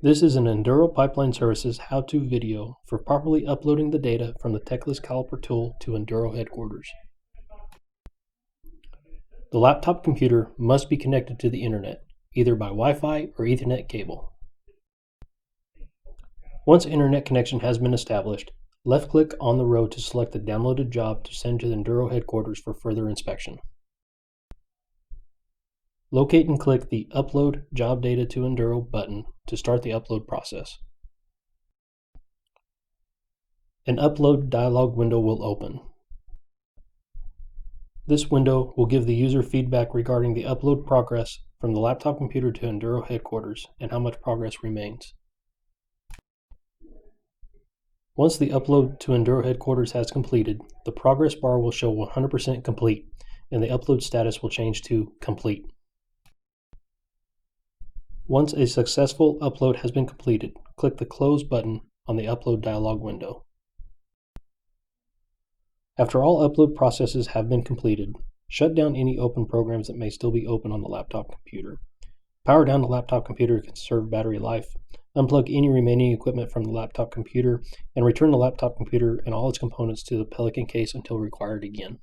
This is an Enduro Pipeline Services how-to video for properly uploading the data from the Techless Caliper tool to Enduro headquarters. The laptop computer must be connected to the internet, either by Wi-Fi or Ethernet cable. Once internet connection has been established, left-click on the row to select the downloaded job to send to the Enduro headquarters for further inspection. Locate and click the Upload Job Data to Enduro button to start the upload process. An upload dialog window will open. This window will give the user feedback regarding the upload progress from the laptop computer to Enduro headquarters and how much progress remains. Once the upload to Enduro headquarters has completed, the progress bar will show 100% complete and the upload status will change to complete. Once a successful upload has been completed, click the Close button on the upload dialog window. After all upload processes have been completed, shut down any open programs that may still be open on the laptop computer. Power down the laptop computer to conserve battery life, unplug any remaining equipment from the laptop computer, and return the laptop computer and all its components to the Pelican case until required again.